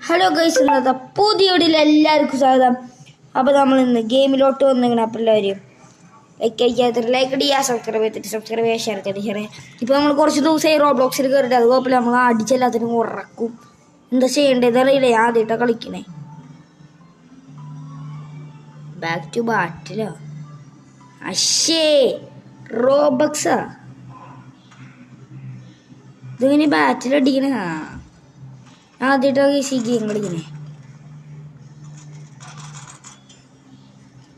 Hello guys, ഇന്നത്തെ പുതിയ വീഡിയോയിൽ എല്ലാവർക്കും സ്വാഗതം. അപ്പോൾ നമ്മൾ ഇന്ന് ഗെയിമിലോട്ട് വന്നിങ്ങനെ. അപ്പോൾ എല്ലാവരും ലൈക്ക് അടിക്കുക, സബ്സ്ക്രൈബ് ചെയ്യുക, ഷെയർ ചെയ്യുക. ഇപ്പോൾ നമ്മൾ കുറച്ച് ദിവസമായി റോബ്ലോക്സിൽ കയറിയിട്ട് അത് കുഴപ്പമില്ല, നമ്മൾ അടിച്ചെല്ലാത്തിനും ഉറക്കും. എന്താ ചെയ്യേണ്ടത് അറിയില്ല, ആദ്യമായിട്ടാണ് കളിക്കണേ. ബാക്ക് ടു ബാറ്റിലോ അശേ റോബക്സാ ഇതിങ്ങനെ ബാറ്റിലടിക്കണേ. ആദ്യമായിട്ടാണ് ഈ ഗെയിം കളിക്കണേ.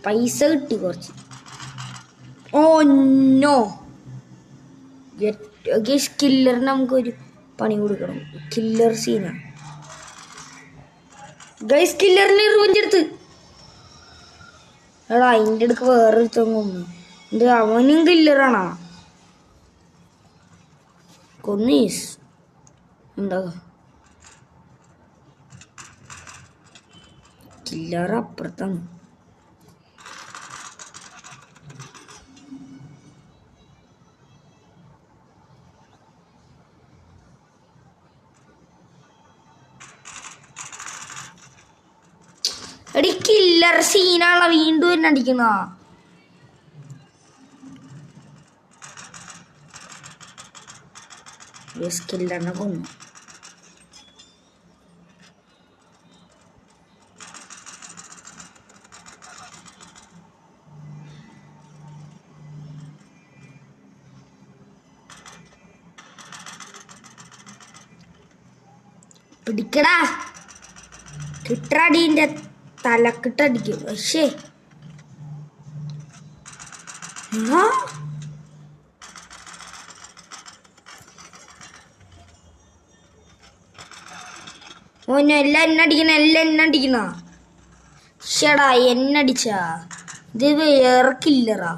പൈസ കിട്ടി കുറച്ച്. ഓ നോ, കില്ലറിന് നമുക്കൊരു പണി കൊടുക്കണം. കില്ലർ സീനാണ് ഗൈസ്. കില്ലറിന് റിവെഞ്ച് എടുത്ത് എടാ അതിൻ്റെ അടുക്ക് വേറെ കൊന്നു. ഇത് അവനും കില്ലറാണോ? കൊന്നീസ് ഉണ്ടാകുക. കില്ലർ അപ്പുറത്താണ്. എടി കില്ലർ സീനാണല്ലോ, വീണ്ടും തന്നെ അടിക്കുന്ന. കില്ലറിനെ കൊന്നു. പിടിക്കടാ, കിട്ടടീൻ്റെ തലക്കിട്ടടിക്കും. പക്ഷേ ഓനെ എല്ലാം എണ്ണടിക്കണ. ഷടാ എണ്ണടിച്ചാ ഇത് വേറെ കില്ലറാ.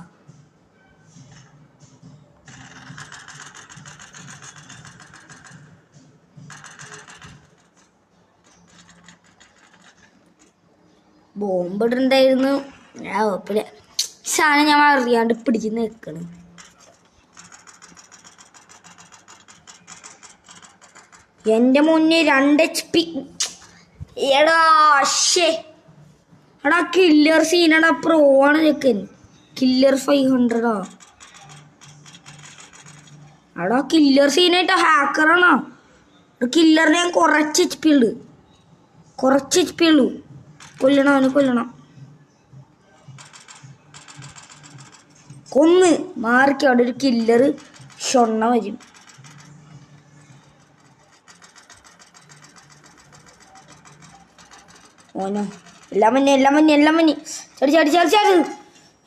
ബോംബ് ഇടണ്ടായിരുന്നു. കുഴപ്പമില്ല, സാധനം ഞാൻ അറിയാണ്ട് പിടിച്ച് നിൽക്കണം. എൻ്റെ മുന്നേ 2 HP. എടാ ഷേ എടാ കില്ലർ സീനടാ, പ്രോ ആണ് ചെക്കൻ. കില്ലർ 500 എടാ കില്ലർ സീനായിട്ടോ, ഹാക്കറാണോ? കില്ലറിന് ഞാൻ കുറച്ച് HP ഉള്ളൂ. കൊല്ലണം, അവന് കൊല്ലണം. കൊന്ന് മാറിക്ക്. അവിടെ ഒരു കില്ലർ ഷൊണ്ണ വരും. ഓനോ എല്ലാം മഞ്ഞ ചടിച്ചാട്.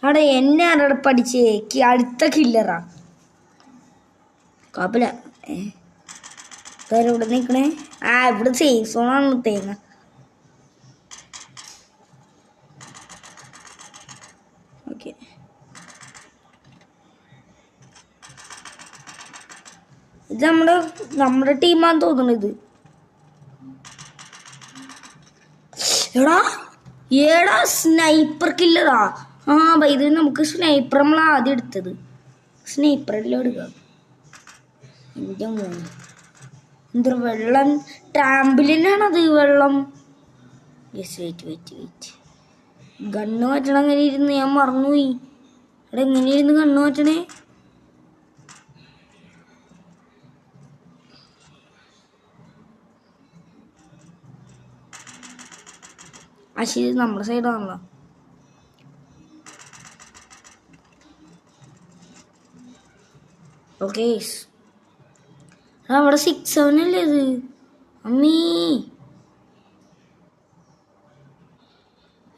അവിടെ എന്നെ അവിടെ പഠിച്ചേ അടുത്ത കില്ലറാ. കുഴപ്പമില്ല. വേറെ ഇവിടെ നിൽക്കണേ. ഇവിടെ സേഫ് സോണാണ്. തേങ്ങ ഓക്കെ. ഇത് നമ്മുടെ ടീമാന്ന് തോന്നുന്നു. ഇത് ഏടാ സ്നൈപ്പർ കില്ലറാ. ഇത് നമുക്ക് സ്നൈപ്പർ നമ്മൾ ആദ്യം എടുത്തത്. സ്നൈപ്പറെല്ലാം എടുക്കുക. എൻ്റെ മോന് എന്തൊരു വെള്ളം ട്രാമ്പിലിനാണത് വെള്ളം. Yes, wait. ഗണ്ണ് മാറ്റണം. അങ്ങനെ ഇരുന്ന് ഞാൻ മറന്നുപോയി. അവിടെ എങ്ങനെ ഇരുന്ന് ഗണ്ണ് മാറ്റണേ? ശരി, നമ്മുടെ സൈഡാണല്ലോ. ഓക്കെ, അവിടെ 6-7 അല്ലേ ഇത്? അമ്മീ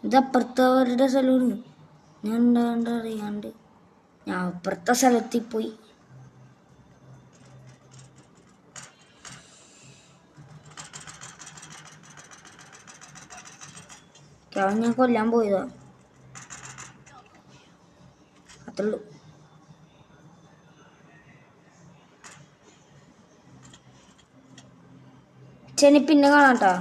ഇതപ്പുറത്തവരുടെ സ്ഥലമാണ്. ഞാൻ അറിയാണ്ട് ഞാൻ അപ്പുറത്തെ സ്ഥലത്തിൽ പോയി. ഞാൻ കൊല്ലാൻ പോയതാ, അത്രയുള്ളൂ. ചെനി പിന്നെ കാണാട്ടാ.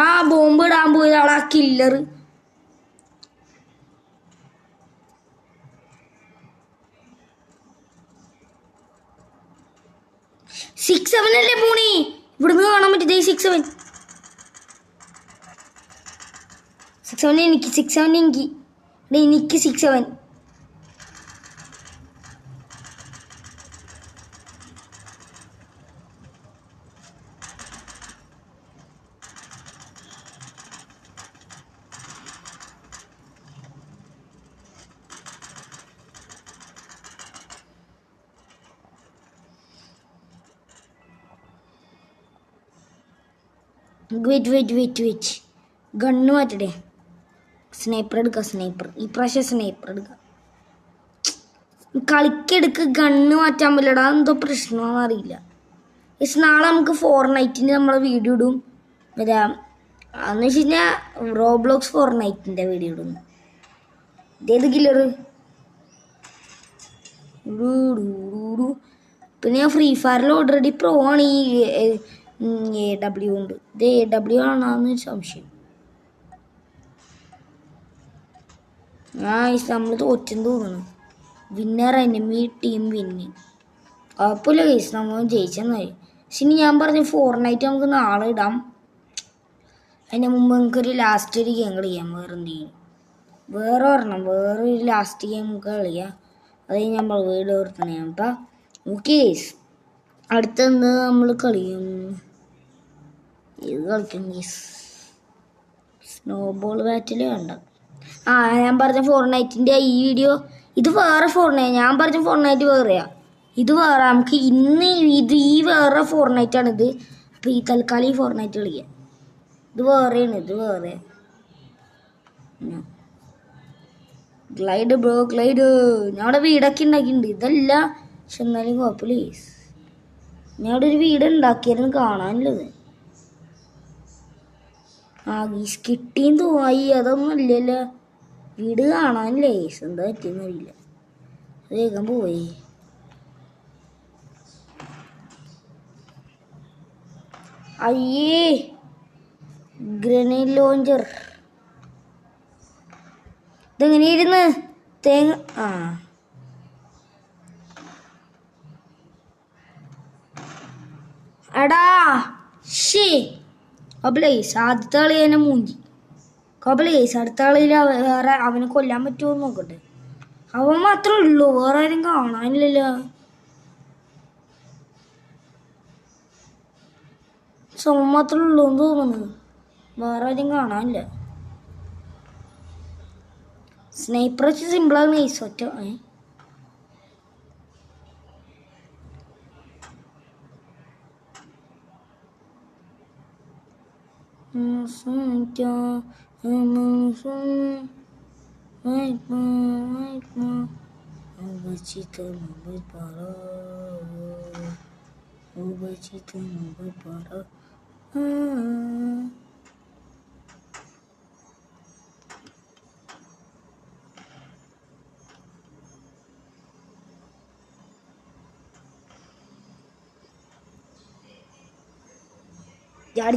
ആ ബോംബ് ഇടാൻ പോയത് അവളാ കില്ലർ. സിക്സ് സെവൻ അല്ലേ പോണി, ഇവിടുന്ന് കാണാൻ പറ്റിയത് 6-7. 6-7 എനിക്ക് 6-7 എനിക്ക് 6-7. വെയിറ്റ് ഗണ്ണ് മാറ്റടേ. സ്നൈപ്പർ എടുക്കാം, സ്നൈപ്പർ ഈ പ്രാവശ്യം സ്നൈപ്പർ എടുക്കാം. കളിക്കെടുക്ക് ഗണ്ണ് മാറ്റാൻ പറ്റില്ലടാ, എന്തോ പ്രശ്നമാണെന്ന് അറിയില്ല. പക്ഷെ നാളെ നമുക്ക് ഫോർനൈറ്റിന് നമ്മളെ വീഡിയോ ഇടും. വരാം എന്ന് വെച്ച് കഴിഞ്ഞാൽ റോബ്ലോക്സ് ഫോർനൈറ്റിൻ്റെ വീഡിയോ ഇടുന്നു. ഇതേത് കില്ലറ്? പിന്നെ ഞാൻ ഫ്രീ ഫയറിൽ ഓൾറെഡി പ്രോ ആണ്. ഈ AW ഉണ്ട്. ഇത് AW ആണെന്ന് സംശയം. നമ്മൾ തോറ്റെന്ന് തോന്നുന്നു. Winner enemy team win. കുഴപ്പമില്ല കേസ്, നമ്മൾ ജയിച്ചെന്നായി. പക്ഷെ ഇനി ഞാൻ പറഞ്ഞു ഫോർനൈറ്റ് നമുക്ക് നാളെ ഇടാം. അതിന് മുമ്പ് നമുക്കൊരു ലാസ്റ്റ് ഒരു ഗെയിം കളിക്കാം. വേറൊരു ലാസ്റ്റ് ഗെയിം നമുക്ക് കളിക്കാം. അത് കഴിഞ്ഞ് നമ്മൾ വീട് ഓർത്തണേ. അപ്പം ഓക്കെ കേസ്, അടുത്തെന്ത് നമ്മൾ കളിക്കും? ഇത് കളിക്കും കേസ്. സ്നോബോൾ ബാറ്റിൽ വേണ്ട. ഞാൻ പറഞ്ഞ ഫോർനൈറ്റിൻ്റെ ഈ വീഡിയോ ഇത് വേറെ ഫോർനൈറ്റ്. ഞാൻ പറഞ്ഞ ഫോർനൈറ്റ് വേറെയാ, ഇത് വേറെ. നമുക്ക് ഇന്ന് ഈ വേറെ ഫോർനൈറ്റാണിത്. അപ്പോൾ ഈ തൽക്കാലം ഈ ഫോർനൈറ്റ് കളിക്കാം. ഇത് വേറെയാണ്, ഇത് വേറെ. Glide bro, glide. ഞാൻ അവിടെ വീടൊക്കെ ഉണ്ടാക്കിയിട്ടുണ്ട്. ഇതല്ല, പക്ഷെ എന്നാലും കുഴപ്പമില്ല. ഞാൻ അവിടെ ഒരു വീട് ഉണ്ടാക്കിയായിരുന്നു കാണാനുള്ളത്. ഗീസ് കിട്ടിയും തോന്നായി. അതൊന്നും ഇല്ലല്ലോ, വീട് കാണാനില്ലേ. എന്താ പറ്റിയെന്ന് അറിയില്ല. വേഗം പോയി. അയ്യേ, ഗ്രനേഡ് ലോഞ്ചർ. ഇതെങ്ങനെയായിരുന്നു? എടാ ഷേ കബലേസ്, ആദ്യത്തെ കളി തന്നെ മൂഞ്ചി. കബലേസ് അടുത്ത കളിയിൽ വേറെ അവനെ കൊല്ലാൻ പറ്റുമോ നോക്കട്ടെ. അവൻ മാത്രമേ ഉള്ളൂ, വേറെ ആരും കാണാനില്ലല്ലോ. അവൻ മാത്രമേ ഉള്ളൂ എന്ന് തോന്നുന്നു, വേറെ ആരും കാണാനില്ല. സ്നൈപ്പർ വെച്ച് സിമ്പിളാണ് നൈസ്. ഒറ്റ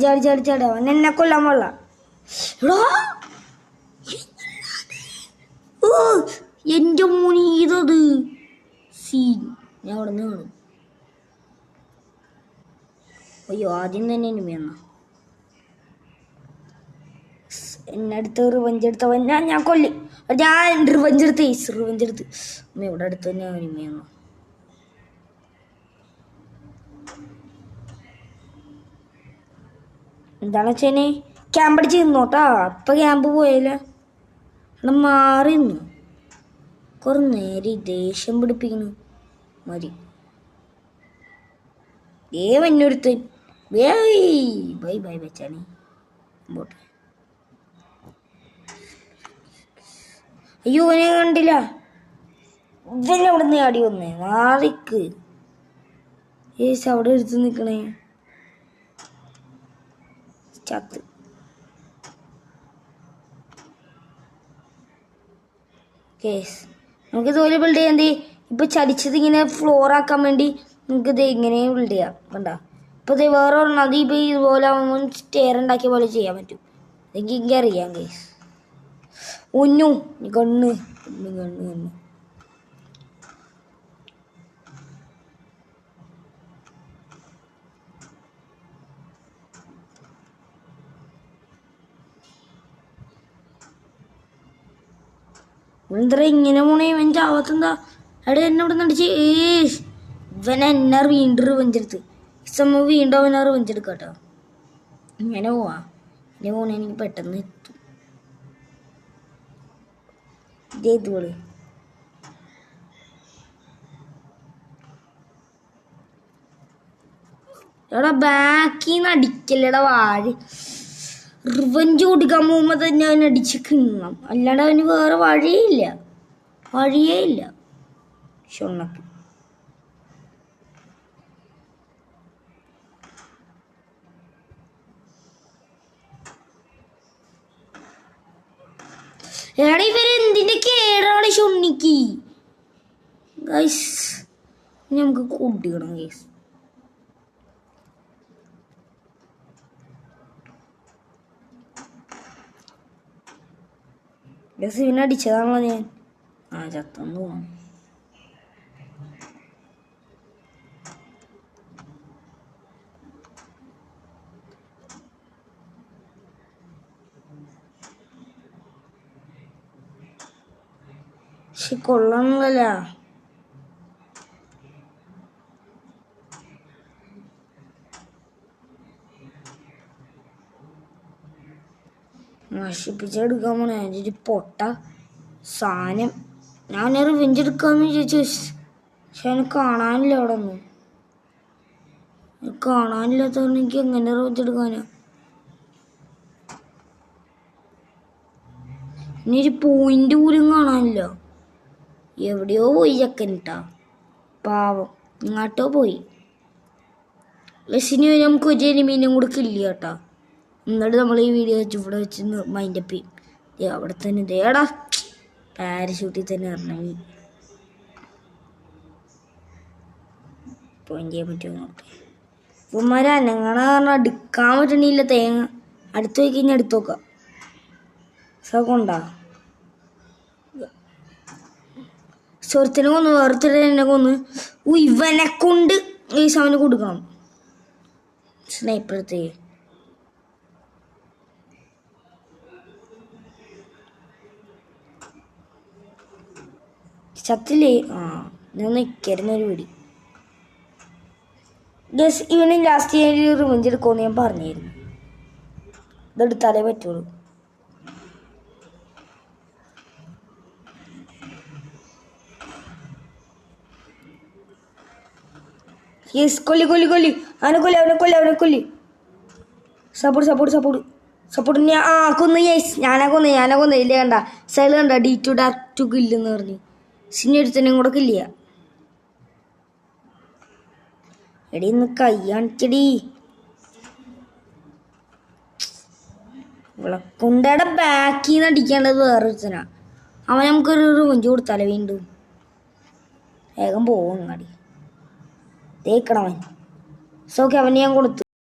ചാടി അവൻ എന്നെ കൊല്ലാൻ പാടില്ല. എന്റെ മോനി ഇതത് സീൻ. ഞാൻ അവിടെ നിന്ന് കാണും. അയ്യോ, ആദ്യം തന്നെ എനിമിയെന്ന എന്നടുത്ത് റിവഞ്ചെടുത്തവൻ ഞാൻ കൊല്ലി. ഞാൻ റിവഞ്ചെടുത്ത് ഇവിടെ അടുത്ത് തന്നെ എനിമിയെന്ന. എന്താണ് വെച്ചേനെ, ക്യാമ്പ് അടിച്ച് നിന്നോട്ടാ. ഇപ്പം ക്യാമ്പ് പോയാലോ, അവിടെ മാറി നിന്നു. കുറേ നേരം ദേഷ്യം പിടിപ്പിക്കുന്നു. മതി വന്നൊരുത്തൻ. ബൈ വെച്ചാണേ പോട്ടെ. അയ്യോ, ഇവനെ കണ്ടില്ല. ഇവനെ അവിടെ നിന്ന് ആടി വന്നേ. മാറിക്ക് അവിടെ എടുത്ത് നിൽക്കണേ. ചത്ത്. കേസ് നമുക്കിതുപോലെ ബിൽഡ് ചെയ്യാൻ. ഇപ്പൊ ചലിച്ചത് ഇങ്ങനെ ഫ്ലോർ ആക്കാൻ വേണ്ടി നമുക്കിത് ഇങ്ങനെ ബിൽഡ് ചെയ്യാം. കണ്ട, അപ്പോൾ ഇത് വേറെ ഒരെണ്ണം അത് ഇപ്പോൾ ഇതുപോലെ സ്റ്റെയർ ഉണ്ടാക്കിയ പോലെ ചെയ്യാൻ പറ്റും. എനിക്കറിയാം ഗൈസ്. ഒന്നു കണ്ണ് കണ്ണ് കണ്ണ് കണ്ണ് എന്താ ഇങ്ങനെ പോണേ ഇവൻ ചാവത്തെന്താ? എടാ എന്നെ ഇവിടെ നടിച്ച് ഇവൻ എന്നെ വീണ്ടും റിവഞ്ചെടുത്ത് സമയം വീണ്ടും അവനെ റിവഞ്ചെടുക്കാം കേട്ടോ. ഇങ്ങനെ പോവാ. ഇങ്ങനെ പോണേ എനിക്ക് പെട്ടെന്ന് എത്തും. ഇതേതുപോലെ എടാ ബാക്കിൽ നിന്ന് അടിക്കല്ലടാ വാഴ. റിവഞ്ച് കൊടുക്കാൻ പോകുമ്പോൾ തന്നെ അവൻ അടിച്ച് കിണ്ണണം. അല്ലാണ്ട് അവന് വേറെ വഴിയേ ഇല്ല ഷൊണ്ണക്ക്. എടാ ഇവരെന്തിന്റെ കേടാണ് ഷൊണ്ണിക്ക് ഗൈസ്. നമുക്ക് കൂട്ടിക്കണം ഗൈസ്. ഇവനെ അടിച്ചതാണല്ലോ ഞാൻ. ചത്തെന്ന് തോന്നുന്നു. പക്ഷെ കൊള്ളണല്ല. നശിപ്പിച്ചെടുക്കാൻ പോണേ ഒരു പൊട്ട സാധനം. ഞാൻ റിവെഞ്ച് എടുക്കാന്ന് വിചാരിച്ചു. പക്ഷെ അതിന് കാണാനില്ല. അവിടെ ഒന്നും കാണാനില്ലാത്തതുകൊണ്ട് എനിക്ക് എങ്ങനെ റിവെഞ്ച് എടുക്കാനാ? ഇനി ഒരു പോയിന്റ് പോലും കാണാനില്ല. എവിടെയോ പോയി ചെക്കനിട്ടാ പാവം. ഇങ്ങോട്ടോ പോയി. ലസിന് നമുക്ക് ഒരു എനിമീനും കൂടെ കില്ല കേട്ടോ. എന്നിട്ട് നമ്മൾ ഈ വീഡിയോ വെച്ച് ഇവിടെ വെച്ച് മൈൻഡപ്പ് ചെയ്യും. അവിടെ തന്നെ ദേടാ പാരഷൂട്ടിൽ തന്നെ ഇറങ്ങി പോയിന്റ് ചെയ്യാൻ പറ്റുമോ നോക്കേ. ഇവന്മാരെ അനങ്ങണ കാരണം എടുക്കാൻ പറ്റണില്ല തേങ്ങ. അടുത്ത് പോയി കഴിഞ്ഞാൽ എടുത്തു നോക്കാം. കൊണ്ടാ സ്വരത്തിനെ കൊന്ന് വേർത്തിനെ കൊന്ന് ഇവനെ കൊണ്ട് ഈ സമയം കൊടുക്കണം. സ്നൈപ്പർ എടുത്തേ ചത്തില്ലേ? ഞാൻ നിൽക്കായിരുന്നൊരു പിടി. ഗസ് ഇവന് ലാസ്റ്റ് ഞാൻ റിവെഞ്ച് എടുക്കുമെന്ന് ഞാൻ പറഞ്ഞിരുന്നു. ഇതെടുത്താലേ പറ്റുള്ളൂ. യെസ് കൊല്ലി അവനെ കൊല്ലി. സപ്പോർട്ട് കൊന്ന്. യെസ് ഞാനാ കൊന്ന്. ഇല്ലേ കണ്ട സൈഡ് കണ്ട D2 ഡാർക്ക് 2 കില്ലെന്ന് പറഞ്ഞു. സിനിയൊരുത്തനും കൂടെ കില്ല. എടി ഇന്ന് കൈ കാണിക്കടി. ഇവളെ കൊണ്ടയുടെ ബാക്കിൽ നിന്ന് അടിക്കേണ്ടത് വേറൊരുത്തനാ. അവൻ നമുക്കൊരു റിവെഞ്ച് കൊടുത്താലോ വീണ്ടും. വേഗം പോവും അങ്ങാടി തേക്കണവൻ. സോക്കെ അവന് ഞാൻ കൊടുത്തു.